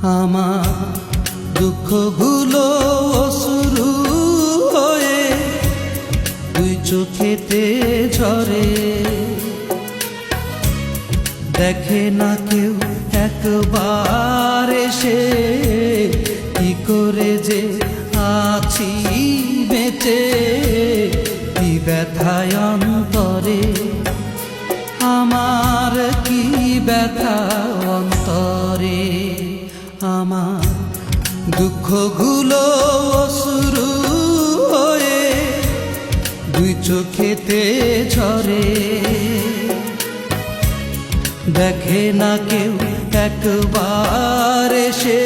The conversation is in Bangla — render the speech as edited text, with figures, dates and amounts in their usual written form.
আমার দুঃখগুলো অশ্রু হয়ে দুই চোখেতে ঝরে, দেখে না কেউ একবার এসে কি করে যে আছি বেঁচে, কি ব্যথায় অন্তরে আমার, কি ব্যথা অন্তরে। আমার দুঃখগুলো অশ্রু হয়ে দুই চোখেতে ঝরে, দেখে না কেউ একবার এসে